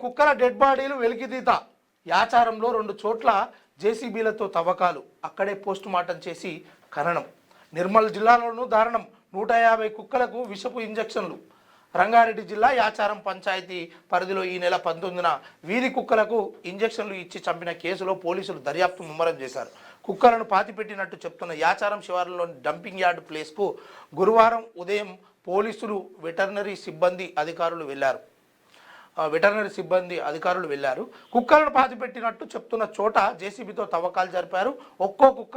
కుక్కల డెడ్ బాడీలు వెలికితీత. యాచారంలో 2 చోట్ల జేసీబీలతో తవ్వకాలు, అక్కడే పోస్ట్ మార్టం చేసి ఖననం. నిర్మల్ జిల్లాలోనూ దారుణం, 150 కుక్కలకు విషపు ఇంజెక్షన్లు. రంగారెడ్డి జిల్లా యాచారం పంచాయతీ పరిధిలో ఈ నెల 19న వీధి కుక్కలకు ఇంజెక్షన్లు ఇచ్చి చంపిన కేసులో పోలీసులు దర్యాప్తు ముమ్మరం చేశారు. కుక్కలను పాతిపెట్టినట్టు చెప్తున్న యాచారం శివారులోని డంపింగ్ యార్డ్ ప్లేస్కు గురువారం ఉదయం పోలీసులు వెటర్నరీ సిబ్బంది అధికారులు వెళ్లారు. కుక్కలను పాతిపెట్టినట్టు చెప్తున్న చోట జేసీబీతో తవ్వకాలు జరిపారు. ఒక్కో కుక్క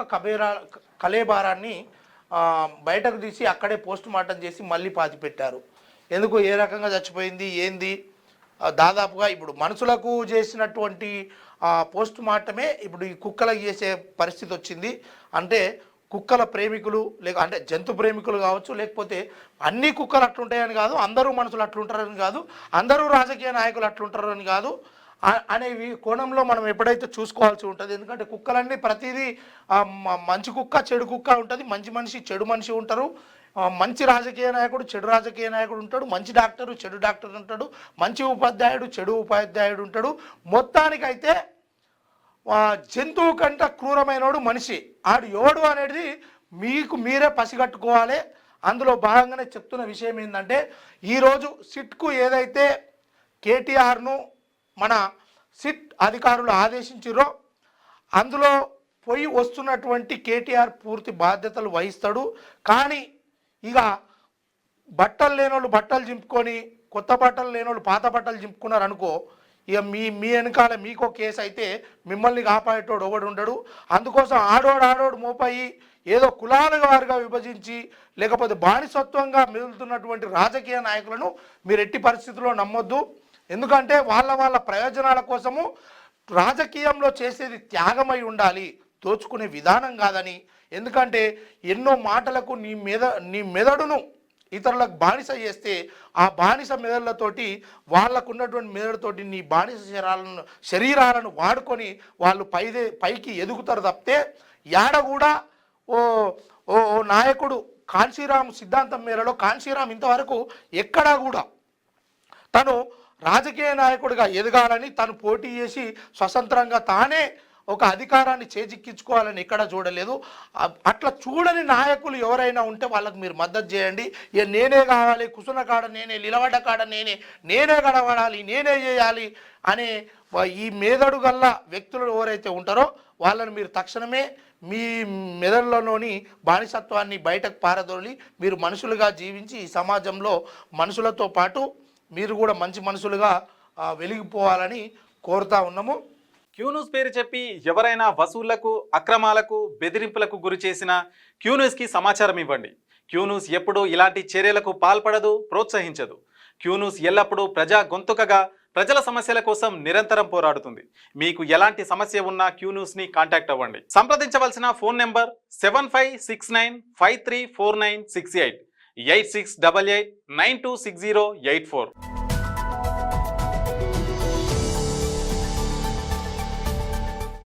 కలేబారాన్ని బయటకు తీసి అక్కడే పోస్ట్ మార్టం చేసి మళ్ళీ పాతిపెట్టారు. ఎందుకు, ఏ రకంగా చచ్చిపోయింది ఏంది, దాదాపుగా ఇప్పుడు మనుషులకు చేసినటువంటి పోస్ట్ మార్టమే ఇప్పుడు ఈ కుక్కలకు చేసే పరిస్థితి వచ్చింది. అంటే కుక్కల ప్రేమికులు అంటే జంతు ప్రేమికులు కావచ్చు, లేకపోతే అన్ని కుక్కలు అట్లుంటాయని కాదు, అందరూ మనుషులు అట్లుంటారని కాదు, అందరూ రాజకీయ నాయకులు అట్లుంటారని కాదు అనేవి కోణంలో మనం ఎప్పుడైతే చూసుకోవాల్సి ఉంటుంది. ఎందుకంటే కుక్కలన్నీ ప్రతిదీ మంచి కుక్క చెడు కుక్క ఉంటుంది, మంచి మనిషి చెడు మనిషి ఉంటారు, మంచి రాజకీయ నాయకుడు చెడు రాజకీయ నాయకుడు ఉంటాడు, మంచి డాక్టరు చెడు డాక్టర్ ఉంటాడు, మంచి ఉపాధ్యాయుడు చెడు ఉపాధ్యాయుడు ఉంటాడు. మొత్తానికైతే జంతువు కంటే క్రూరమైనోడు మనిషి. ఆడు ఎవడు అనేది మీకు మీరే పసిగట్టుకోవాలి. అందులో భాగంగానే చెప్తున్న విషయం ఏంటంటే, ఈరోజు సిట్కు ఏదైతే కేటీఆర్ను మన సిట్ అధికారులు ఆదేశించారో అందులో పోయి వస్తున్నటువంటి కేటీఆర్ పూర్తి బాధ్యతలు వహిస్తాడు. కానీ ఇక బట్టలు లేనోళ్ళు బట్టలు చింపుకొని, కొత్త బట్టలు లేనోళ్ళు పాత బట్టలు చింపుకున్నారు అనుకో, ఇక మీ వెనకాల మీకో కేసు అయితే మిమ్మల్ని కాపాడేటోడు ఒకడు ఉండడు. అందుకోసం ఆడోడు మోపాయి ఏదో కులాల వారిగా విభజించి లేకపోతే బానిసత్వంగా మిగులుతున్నటువంటి రాజకీయ నాయకులను మీరు ఎట్టి పరిస్థితుల్లో నమ్మొద్దు. ఎందుకంటే వాళ్ళ ప్రయోజనాల కోసము రాజకీయంలో చేసేది త్యాగమై ఉండాలి, దోచుకునే విధానం కాదని. ఎందుకంటే ఎన్నో మాటలకు నీ మెదడును ఇతరులకు బానిస చేస్తే ఆ బానిస మెదళ్ళతోటి వాళ్ళకున్నటువంటి మెదడుతోటి నీ బానిస శరీరాలను వాడుకొని వాళ్ళు పైకి ఎదుగుతారు తప్పితే యాడ కూడా ఓ నాయకుడు కాన్షీరామ్ సిద్ధాంతం మేరలో కాన్షీరామ్ ఇంతవరకు ఎక్కడా కూడా తను రాజకీయ నాయకుడిగా ఎదగాలని తను పోటీ చేసి స్వతంత్రంగా తానే ఒక అధికారాన్ని చేజిక్కించుకోవాలని ఎక్కడ చూడలేదు. అట్లా చూడని నాయకులు ఎవరైనా ఉంటే వాళ్ళకు మీరు మద్దతు చేయండి. ఇక నేనే కావాలి, కుసున కాడ నేనే, నిలబడ్డ కాడ నేనే గడవడాలి, నేనే చేయాలి అనే ఈ మెదడు గల్ల వ్యక్తులు ఎవరైతే ఉంటారో వాళ్ళని మీరు తక్షణమే మీ మెదడులోని బానిసత్వాన్ని బయటకు పారదోలి మీరు మనుషులుగా జీవించి ఈ సమాజంలో మనుషులతో పాటు మీరు కూడా మంచి మనుషులుగా వెలిగిపోవాలని కోరుతా ఉన్నాము. క్యూన్యూస్ పేరు చెప్పి ఎవరైనా వసూళ్లకు, అక్రమాలకు, బెదిరింపులకు గురి చేసిన క్యూన్యూస్కి సమాచారం ఇవ్వండి. క్యూన్యూస్ ఎప్పుడూ ఇలాంటి చర్యలకు పాల్పడదు, ప్రోత్సహించదు. క్యూన్యూస్ ఎల్లప్పుడూ ప్రజా గొంతుకగా ప్రజల సమస్యల కోసం నిరంతరం పోరాడుతుంది. మీకు ఎలాంటి సమస్య ఉన్నా క్యూన్యూస్ని కాంటాక్ట్ అవ్వండి. సంప్రదించవలసిన ఫోన్ నెంబర్ 7569534968 8688926084.